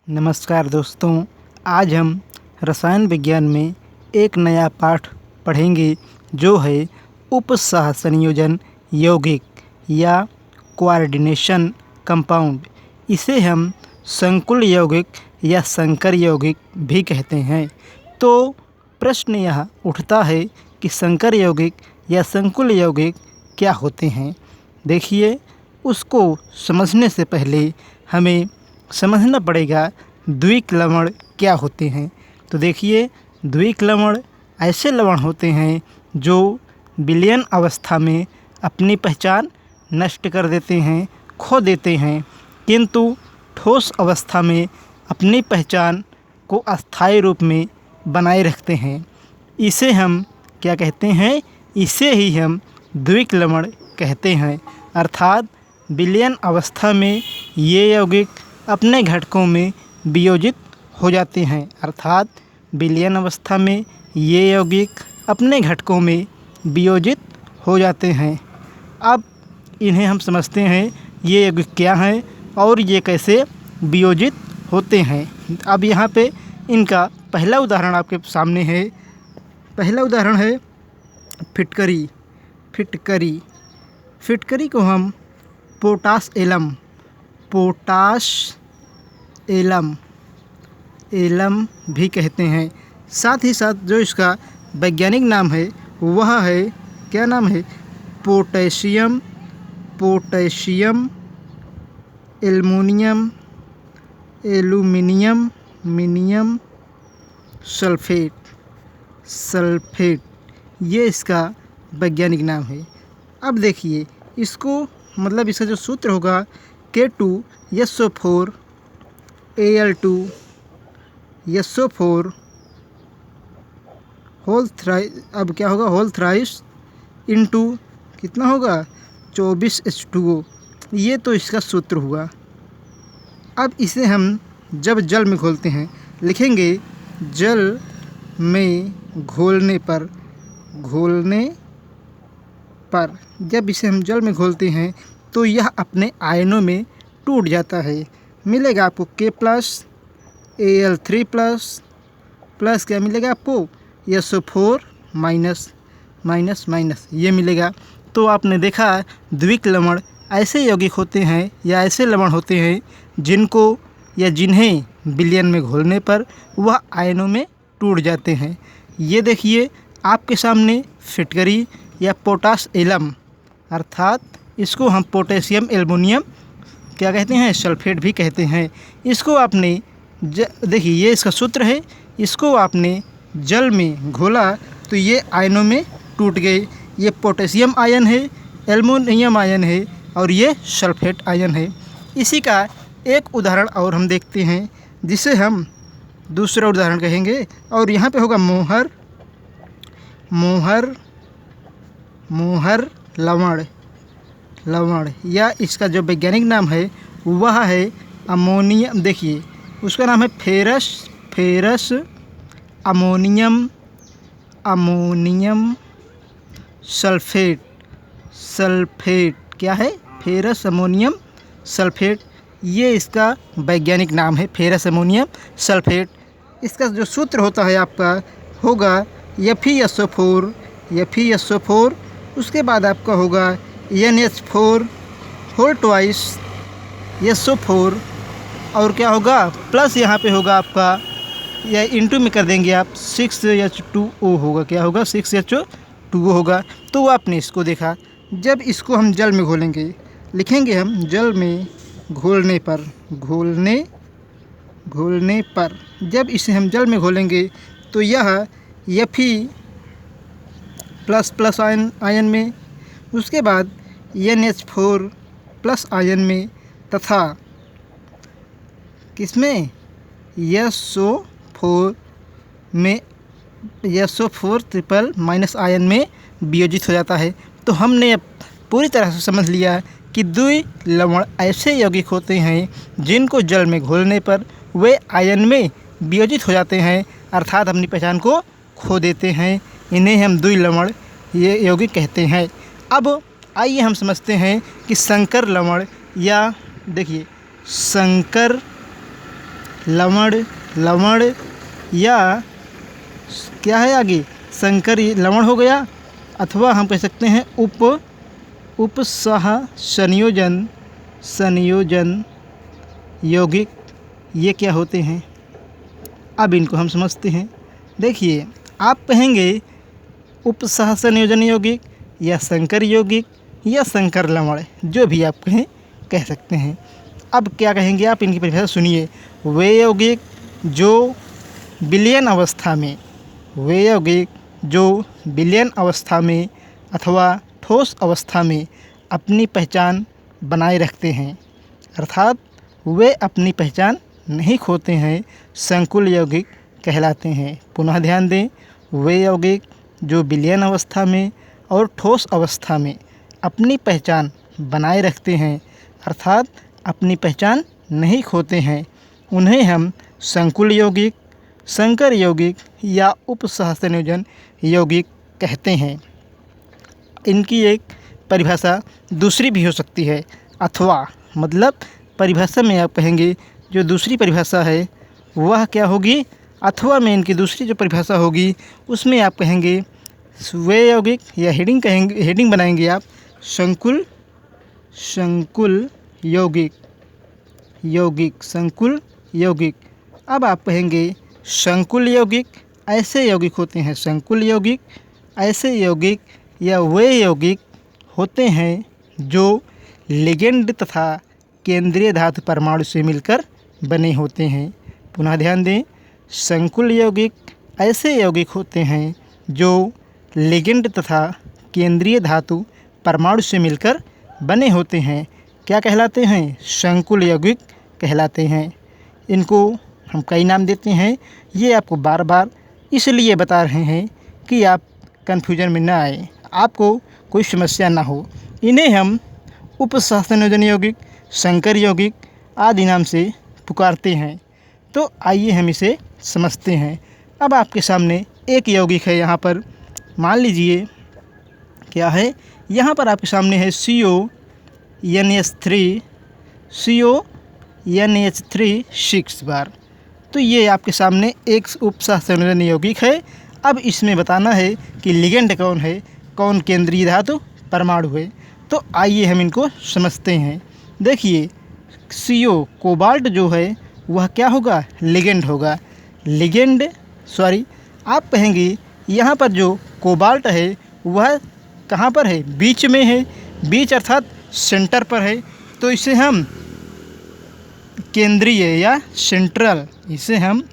नमस्कार दोस्तों, आज हम रसायन विज्ञान में एक नया पाठ पढ़ेंगे जो है उपसह संयोजन यौगिक या कोऑर्डिनेशन कंपाउंड। इसे हम संकुल यौगिक या संकर यौगिक भी कहते हैं। तो प्रश्न यह उठता है कि संकर यौगिक या संकुल यौगिक क्या होते हैं। देखिए, उसको समझने से पहले हमें समझना पड़ेगा द्विक लवण क्या होते हैं। तो देखिए, द्विक लवण ऐसे लवण होते हैं जो विलयन अवस्था में अपनी पहचान नष्ट कर देते हैं, खो देते हैं, किंतु ठोस अवस्था में अपनी पहचान को अस्थायी रूप में बनाए रखते हैं। इसे हम क्या कहते हैं? इसे ही हम द्विक लवण कहते हैं। अर्थात विलयन अवस्था में ये यौगिक अपने घटकों में वियोजित हो जाते हैं। अर्थात विलयन अवस्था में ये यौगिक अपने घटकों में वियोजित हो जाते हैं। अब इन्हें हम समझते हैं ये यौगिक क्या हैं और ये कैसे वियोजित होते हैं। अब यहाँ पे इनका पहला उदाहरण आपके सामने है। पहला उदाहरण है फिटकरी। फिटकरी को हम पोटाश एलम भी कहते हैं। साथ ही साथ जो इसका वैज्ञानिक नाम है वह है, क्या नाम है? पोटेशियम एल्यूमिनियम सल्फेट, ये इसका वैज्ञानिक नाम है। अब देखिए, इसको मतलब इसका जो सूत्र होगा K2SO4 Al2 SO4 whole thrice. अब क्या होगा? होल थ्राइस इंटू कितना होगा? 24 H2O। ये तो इसका सूत्र हुआ। अब इसे हम जब जल में घोलते हैं लिखेंगे जल में घोलने पर जब इसे हम जल में घोलते हैं तो यह अपने आयनों में टूट जाता है। मिलेगा आपको K प्लस Al3 प्लस क्या मिलेगा आपको? SO4 माइनस ये मिलेगा। तो आपने देखा द्विक लवण ऐसे यौगिक होते हैं या ऐसे लवण होते हैं जिनको या जिन्हें विलयन में घोलने पर वह आयनों में टूट जाते हैं। ये देखिए आपके सामने फिटकरी या पोटाश एलम, अर्थात इसको हम पोटेशियम एल्युमिनियम क्या कहते हैं? सल्फेट भी कहते हैं। इसको आपने देखिए, ये इसका सूत्र है। इसको आपने जल में घोला तो ये आयनों में टूट गए। ये पोटेशियम आयन है, एल्युमिनियम आयन है और ये सल्फेट आयन है। इसी का एक उदाहरण और हम देखते हैं जिसे हम दूसरा उदाहरण कहेंगे। और यहाँ पे होगा मोहर लवण या इसका जो वैज्ञानिक नाम है वह है अमोनियम। देखिए, उसका नाम है फेरस अमोनियम सल्फेट। क्या है? Ferrous ammonium sulphate. ये इसका वैज्ञानिक नाम है, फेरस अमोनियम सल्फेट। इसका जो सूत्र होता है आपका होगा FeSO4। उसके बाद आपका होगा NH4 होल ट्वाइस SO4 और क्या होगा? प्लस यहाँ पे होगा आपका, या इंटू में कर देंगे आप, 6H2O होगा। क्या होगा? 6H2O होगा। तो आपने इसको देखा। जब इसको हम जल में घोलेंगे लिखेंगे हम जल में घोलने पर जब इसे हम जल में घोलेंगे तो यह Fe प्लस आयन में, उसके बाद NH4 प्लस आयन में तथा किसमें? SO4 ट्रिपल माइनस आयन में वियोजित हो जाता है। तो हमने अब पूरी तरह से समझ लिया कि द्विक लवण ऐसे यौगिक होते हैं जिनको जल में घोलने पर वे आयन में वियोजित हो जाते हैं, अर्थात अपनी पहचान को खो देते हैं। इन्हें हम द्विक लवण ये यौगिक कहते हैं। अब आइए हम समझते हैं कि संकर लवण या देखिए संकर लवण, लवण या क्या है आगे संकर लवण हो गया, अथवा हम कह सकते हैं उपसह संयोजन, संयोजन यौगिक। ये क्या होते हैं, अब इनको हम समझते हैं। देखिए, आप कहेंगे उपसह संयोजन यौगिक या संकर यौगिक या संकर लवण, जो भी आप कह सकते हैं। अब क्या कहेंगे आप, इनकी परिभाषा सुनिए। वे यौगिक जो विलयन अवस्था में, वे यौगिक जो विलयन अवस्था में अथवा ठोस अवस्था में अपनी पहचान बनाए रखते हैं, अर्थात वे अपनी पहचान नहीं खोते हैं, संकुल यौगिक कहलाते हैं। पुनः ध्यान दें, वे यौगिक जो विलयन अवस्था में और ठोस अवस्था में अपनी पहचान बनाए रखते हैं, अर्थात अपनी पहचान नहीं खोते हैं, उन्हें हम संकुल यौगिक, संकर यौगिक या उपसहसंयोजन यौगिक कहते हैं। इनकी एक परिभाषा दूसरी भी हो सकती है, अथवा मतलब परिभाषा में आप कहेंगे जो दूसरी परिभाषा है वह क्या होगी, अथवा में इनकी दूसरी जो परिभाषा होगी उसमें आप कहेंगे वे यौगिक या हेडिंग बनाएंगे आप संकुल यौगिक, संकुल यौगिक। अब आप कहेंगे संकुल यौगिक ऐसे यौगिक होते हैं, संकुल यौगिक ऐसे यौगिक या वे यौगिक होते हैं जो लिगेंड तथा केंद्रीय धातु परमाणु से मिलकर बने होते हैं। पुनः ध्यान दें, संकुल यौगिक ऐसे यौगिक होते हैं जो लिगेंड तथा केंद्रीय धातु परमाणु से मिलकर बने होते हैं। क्या कहलाते हैं, संकुल यौगिक कहलाते हैं। इनको हम कई नाम देते हैं, ये आपको बार बार इसलिए बता रहे हैं कि आप कन्फ्यूजन में ना आए, आपको कोई समस्या ना हो। इन्हें हम उपसहसंयोजन यौगिक, संकर यौगिक आदि नाम से पुकारते हैं। तो आइए हम इसे समझते हैं। अब आपके सामने एक यौगिक है, यहाँ पर मान लीजिए क्या है, यहाँ पर आपके सामने है CONH3 6 बार। तो ये आपके सामने एक उपसहसंयोजन यौगिक है। अब इसमें बताना है कि लिगेंड कौन है, कौन केंद्रीय धातु परमाणु है। तो आइए हम इनको समझते हैं। देखिए, CO कोबाल्ट जो है वह क्या होगा, लिगेंड होगा। आप कहेंगे यहाँ पर जो कोबाल्ट है वह कहाँ पर है, बीच में है, बीच अर्थात सेंटर पर है। तो इसे हम केंद्रीय या सेंट्रल, इसे हम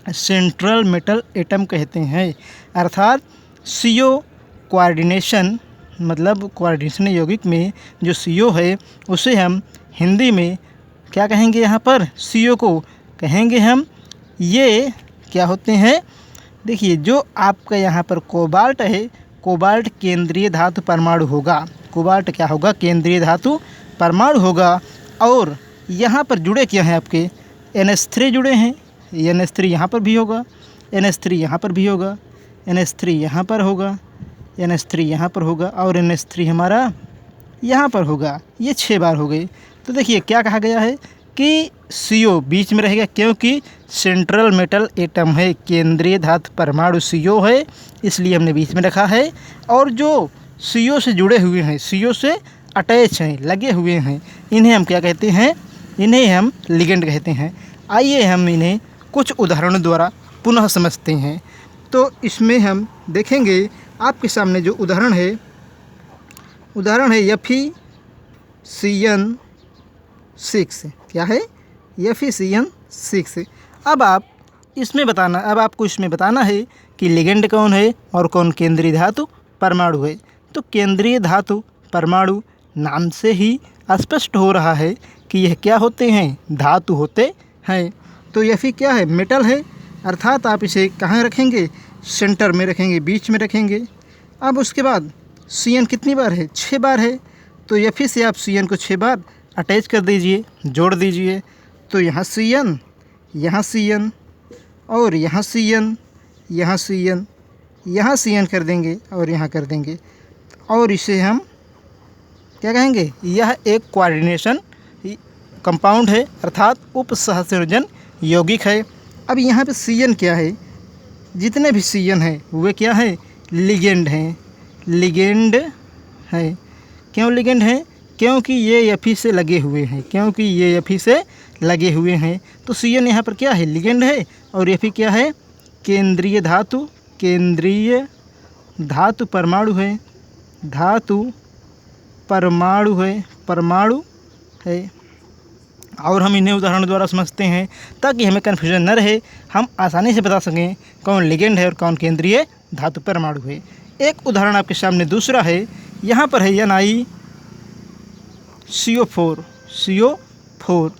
सेंट्रल मेटल एटम कहते हैं। अर्थात CO कोऑर्डिनेशन, मतलब कोऑर्डिनेशन यौगिक में जो CO है उसे हम हिंदी में क्या कहेंगे, यहाँ पर CO को कहेंगे हम, ये क्या होते हैं। देखिए, जो आपका यहाँ पर कोबाल्ट है, कोबाल्ट केंद्रीय धातु परमाणु होगा। कोबाल्ट क्या होगा, केंद्रीय धातु परमाणु होगा। और यहाँ पर जुड़े क्या हैं आपके, NH3 जुड़े हैं। NH3 यहाँ पर भी होगा, NH3 यहाँ पर भी होगा, NH3 यहाँ पर होगा, NH3 यहाँ पर होगा और NH3 हमारा यहाँ पर होगा। ये 6 बार हो गए। तो देखिए क्या कहा गया है कि CO बीच में रहेगा, क्योंकि सेंट्रल मेटल एटम है, केंद्रीय धातु परमाणु CO है, इसलिए हमने बीच में रखा है। और जो CO से जुड़े हुए हैं, CO से अटैच हैं, लगे हुए हैं, इन्हें हम क्या कहते हैं, इन्हें हम लिगेंड कहते हैं। आइए हम इन्हें कुछ उदाहरणों द्वारा पुनः समझते हैं। तो इसमें हम देखेंगे आपके सामने जो उदाहरण है FeCN6। क्या है, FeCN6। अब आपको इसमें बताना है कि लिगेंड कौन है और कौन केंद्रीय धातु परमाणु है। तो केंद्रीय धातु परमाणु नाम से ही स्पष्ट हो रहा है कि यह क्या होते हैं, धातु होते हैं। तो Fe क्या है, मेटल है, अर्थात आप इसे कहाँ रखेंगे, सेंटर में रखेंगे, बीच में रखेंगे। अब उसके बाद Cn कितनी बार है, 6 बार है। तो Fe से आप Cn को 6 बार अटैच कर दीजिए, जोड़ दीजिए। तो यहाँ Cn, यहाँ Cn और यहाँ Cn, यहाँ Cn, यहाँ Cn कर देंगे और यहाँ कर देंगे। और इसे हम क्या कहेंगे, यह एक कोऑर्डिनेशन कंपाउंड है, अर्थात उपसहसंयोजन यौगिक है। अब यहाँ पे CN क्या है, जितने भी CN हैं वे क्या है, लिगेंड हैं, लिगेंड है। क्यों लिगेंड हैं, क्योंकि ये Fe से लगे हुए हैं, क्योंकि ये Fe से लगे हुए हैं। तो CN यहाँ पर क्या है, लिगेंड है, और Fe क्या है, केंद्रीय धातु, केंद्रीय धातु परमाणु है, धातु परमाणु है, परमाणु है। और हम इन्हें उदाहरण द्वारा समझते हैं ताकि हमें कन्फ्यूजन न रहे, हम आसानी से बता सकें कौन लिगेंड है और कौन केंद्रीय धातु परमाणु है। एक उदाहरण आपके सामने दूसरा है, यहाँ पर है NiCO4, CO4।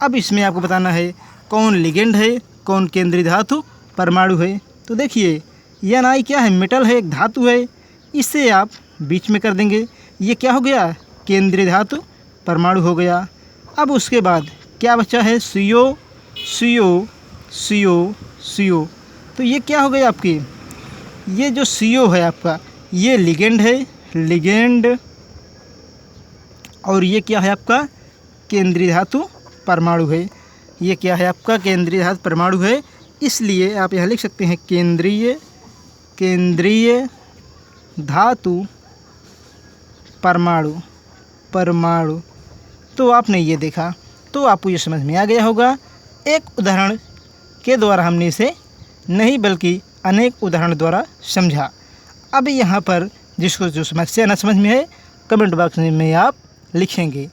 अब इसमें आपको बताना है कौन लिगेंड है, कौन केंद्रीय धातु परमाणु है। तो देखिए Ni क्या है, मेटल है, एक धातु है, इसे आप बीच में कर देंगे, ये क्या हो गया, केंद्रीय धातु परमाणु हो गया। अब उसके बाद क्या बचा है, CO, CO, CO, CO। तो ये क्या हो गया आपकी, ये जो CO है आपका, ये लिगेंड है, लिगेंड, और ये क्या है आपका, केंद्रीय धातु परमाणु है। ये क्या है आपका, केंद्रीय धातु परमाणु है। इसलिए आप यहाँ लिख सकते हैं केंद्रीय धातु परमाणु, परमाणु। तो आपने ये देखा, तो आपको ये समझ में आ गया होगा। एक उदाहरण के द्वारा हमने इसे नहीं बल्कि अनेक उदाहरण द्वारा समझा। अब यहाँ पर जिसको जो समस्या न समझ में है कमेंट बॉक्स में आप लिखेंगे।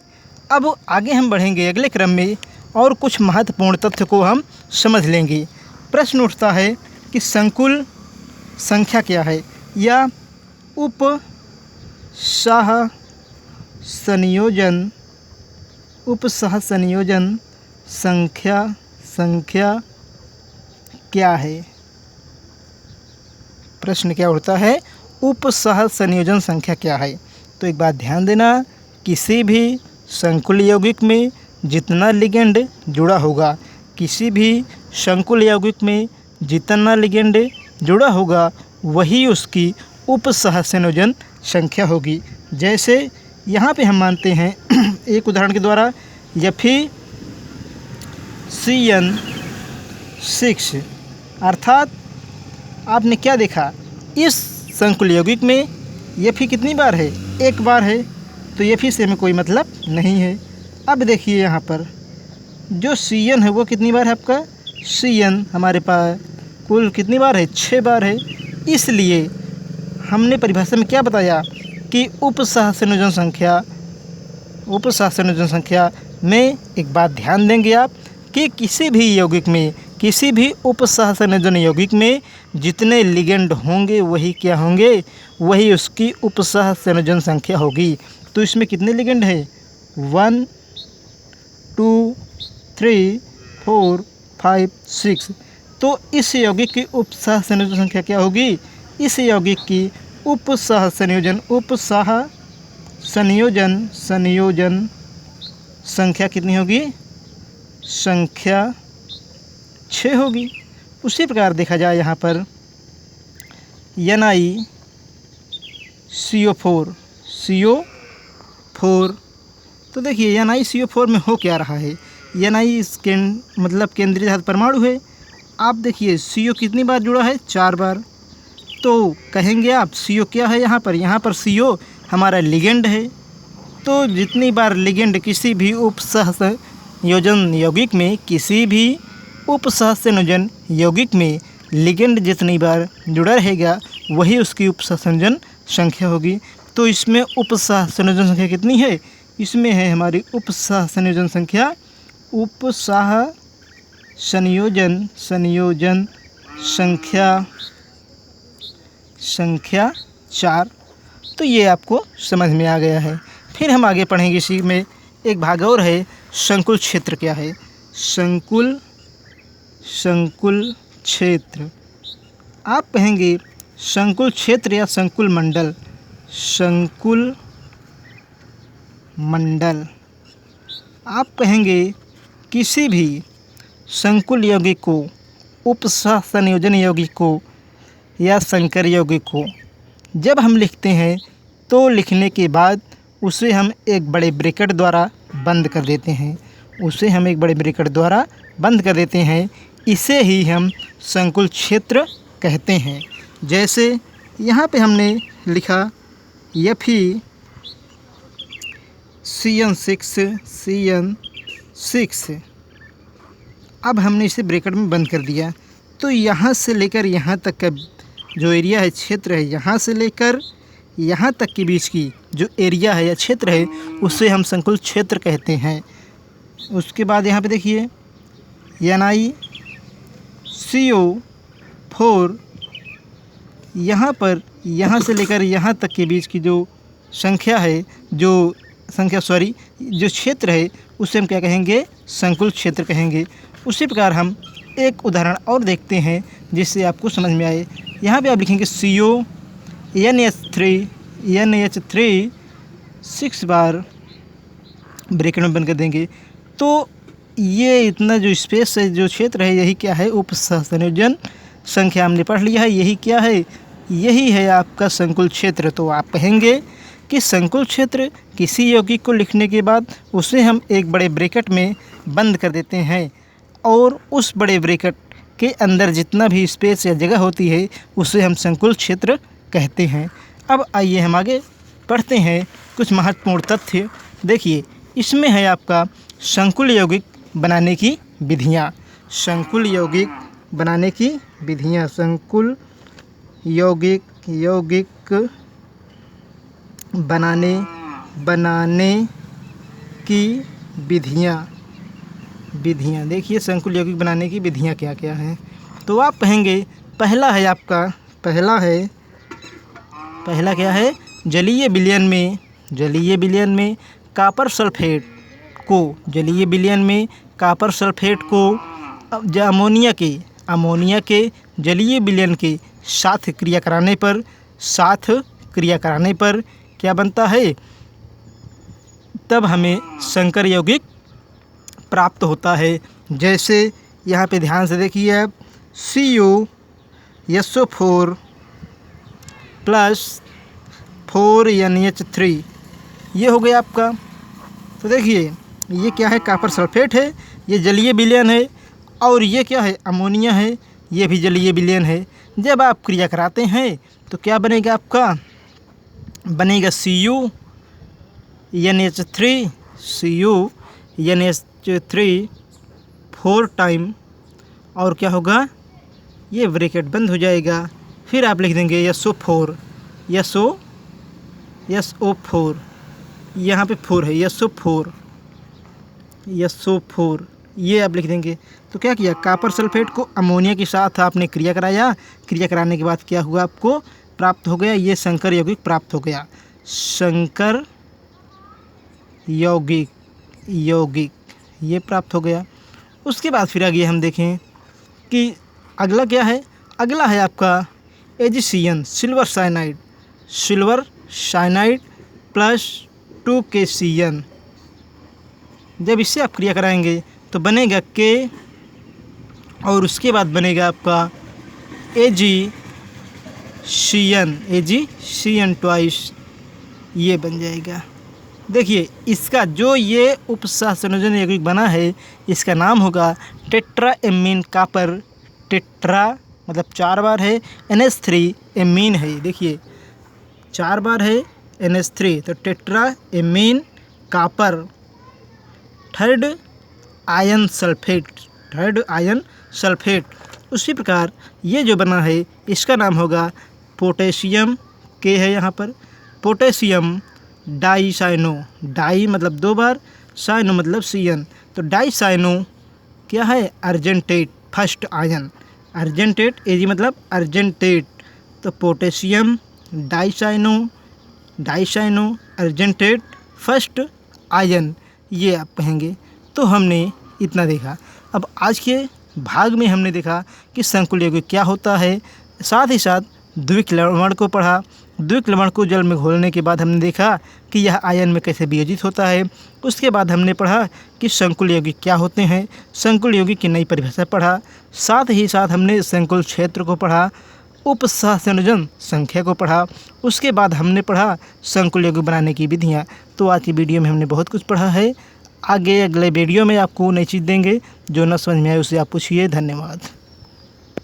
अब आगे हम बढ़ेंगे अगले क्रम में और कुछ महत्वपूर्ण तथ्य को हम समझ लेंगे। प्रश्न उठता है कि संकुल संख्या क्या है, या उपसह संयोजन संख्या क्या है। प्रश्न क्या उठता है, उपसह संयोजन संख्या क्या है। तो एक बात ध्यान देना, किसी भी संकुल यौगिक में जितना लिगेंड जुड़ा होगा, किसी भी संकुल यौगिक में जितना लिगेंड जुड़ा होगा वही उसकी उपसह संयोजन संख्या होगी। जैसे यहाँ पे हम मानते हैं एक उदाहरण के द्वारा, FeCN6, अर्थात आपने क्या देखा, इस संकुल यौगिक में Fe कितनी बार है, एक बार है, तो Fe से हमें कोई मतलब नहीं है। अब देखिए यहाँ पर जो CN है वो कितनी बार है आपका, CN हमारे पास कुल कितनी बार है, 6 बार है। इसलिए हमने परिभाषा में क्या बताया कि उपसह संयोजन संख्या में एक बात ध्यान देंगे आप कि किसी भी यौगिक में, किसी भी उपसह संयोजन यौगिक में जितने लिगेंड होंगे वही क्या होंगे, वही उसकी उपसह संयोजन संख्या होगी। तो इसमें कितने लिगेंड है, 1 2 3 4 5 6। तो इस यौगिक की उपसह संयोजन संख्या क्या होगी, इस यौगिक की उपसह संयोजन संख्या कितनी होगी, संख्या 6 होगी। उसी प्रकार देखा जाए यहाँ पर NiCO4, तो देखिए NiCO4 में हो क्या रहा है, Ni मतलब केंद्रीय धातु परमाणु है। आप देखिए CO कितनी बार जुड़ा है, 4 बार। तो कहेंगे आप CO क्या है, यहाँ पर CO हमारा लिगेंड है। तो जितनी बार लिगेंड किसी भी उपसह संयोजन यौगिक में, किसी भी उपसह संयोजन यौगिक में लिगेंड जितनी बार जुड़ा रहेगा वही उसकी उपसह संयोजन संख्या होगी। तो इसमें उपसह संयोजन संख्या कितनी है, इसमें है हमारी उपसह संयोजन संख्या, उपसह संयोजन संख्या 4। तो ये आपको समझ में आ गया है। फिर हम आगे पढ़ेंगे, इसी में एक भाग और है, संकुल क्षेत्र क्या है। संकुल क्षेत्र, आप कहेंगे संकुल क्षेत्र या संकुल मंडल। आप कहेंगे किसी भी संकुल यौगिक को, उपसह संयोजन यौगिक को या संकर यौगिक को जब हम लिखते हैं तो लिखने के बाद उसे हम एक बड़े ब्रैकेट द्वारा बंद कर देते हैं। उसे हम एक बड़े ब्रैकेट द्वारा बंद कर देते हैं। इसे ही हम संकुल क्षेत्र कहते हैं। जैसे यहाँ पे हमने लिखा CN6 अब हमने इसे ब्रैकेट में बंद कर दिया। तो यहाँ से लेकर यहाँ तक का जो एरिया है, क्षेत्र है, यहाँ से लेकर यहाँ तक के बीच की जो एरिया है या क्षेत्र है, उसे हम संकुल क्षेत्र कहते हैं। उसके बाद यहाँ पे देखिए NiCO4 यहाँ पर यहाँ से लेकर यहाँ तक के बीच की जो जो क्षेत्र है, उसे हम क्या कहेंगे? संकुल क्षेत्र कहेंगे। उसी प्रकार हम एक उदाहरण और देखते हैं जिससे आपको समझ में आए। यहाँ पे आप लिखेंगे CO NH3 6 बार ब्रैकेट में बंद कर देंगे। तो ये इतना जो स्पेस है, जो क्षेत्र है, यही क्या है? उपसहसंयोजन संख्या हमने पढ़ लिया है। यही क्या है? यही है आपका संकुल क्षेत्र। तो आप कहेंगे कि संकुल क्षेत्र किसी यौगिक को लिखने के बाद उसे हम एक बड़े ब्रैकेट में बंद कर देते हैं और उस बड़े ब्रैकेट के अंदर जितना भी स्पेस या जगह होती है उसे हम संकुल क्षेत्र कहते हैं। अब आइए हम आगे पढ़ते हैं कुछ महत्वपूर्ण तथ्य। देखिए, इसमें है आपका संकुल यौगिक बनाने की विधियाँ। संकुल यौगिक बनाने की विधियाँ। संकुल यौगिक बनाने की विधियाँ। देखिए, संकुल यौगिक बनाने की विधियाँ क्या क्या हैं। तो आप कहेंगे पहला क्या है? जलीय विलयन में कॉपर सल्फेट को अमोनिया के जलीय विलयन के साथ क्रिया कराने पर क्या बनता है? तब हमें संकर यौगिक प्राप्त होता है। जैसे यहाँ पे ध्यान से देखिए आप, CuSO4 + 4NH3 ये हो गया आपका। तो देखिए, ये क्या है? कॉपर सल्फेट है, ये जलीय विलयन है, और ये क्या है? अमोनिया है, ये भी जलीय विलयन है। जब आप क्रिया कराते हैं तो क्या बनेगा आपका? बनेगा CuNH3 4 टाइम, और क्या होगा? ये ब्रैकेट बंद हो जाएगा। फिर आप लिख देंगे SO4 यहाँ पे 4 है, SO4 ये आप लिख देंगे। तो क्या किया? कॉपर सल्फेट को अमोनिया के साथ आपने क्रिया कराया। क्रिया कराने के बाद क्या हुआ? आपको प्राप्त हो गया, ये संकर यौगिक प्राप्त हो गया। संकर यौगिक ये प्राप्त हो गया। उसके बाद फिर आगे हम देखें कि अगला क्या है? अगला है आपका AgCN सिल्वर साइनाइड + 2KCN। जब इससे आप क्रिया कराएंगे तो बनेगा K, और उसके बाद बनेगा आपका AgCN ट्वाइस, ये बन जाएगा। देखिए, इसका जो ये उपसहसंयोजन यौगिक बना है, इसका नाम होगा टेट्राएमीन कॉपर। टेट्रा मतलब 4 बार है, NH3 एमीन है। देखिए, 4 बार है NH3, तो tetraammine copper. Third ion sulphate. उसी प्रकार ये जो बना है, इसका नाम होगा पोटेशियम। के है यहाँ पर, पोटेशियम डाइसाइनो। डाई मतलब 2 बार, साइनो मतलब CN, तो डाइसाइनो क्या है? Argentate, first ion. Argentate, Ag मतलब अर्जेंटेट, तो पोटेशियम डाइसाइनो अर्जेंटेट फर्स्ट आयन, ये आप कहेंगे। तो हमने इतना देखा। अब आज के भाग में हमने देखा कि संकुल यौगिक क्या होता है, साथ ही साथ द्विक लवण को पढ़ा। द्विक लवण को जल में घोलने के बाद हमने देखा कि यह आयन में कैसे वियोजित होता है। उसके बाद हमने पढ़ा कि संकुल यौगिक क्या होते हैं, संकुल यौगिक की नई परिभाषा पढ़ा। साथ ही साथ हमने संकुल क्षेत्र को पढ़ा, उपसहसंयोजन संख्या को पढ़ा। उसके बाद हमने पढ़ा संकुल यौगिक बनाने की विधियाँ। तो आज की वीडियो में हमने बहुत कुछ पढ़ा है। आगे अगले वीडियो में आपको नई चीज़ देंगे, जो ना समझ में आए उसे आप पूछिए। धन्यवाद।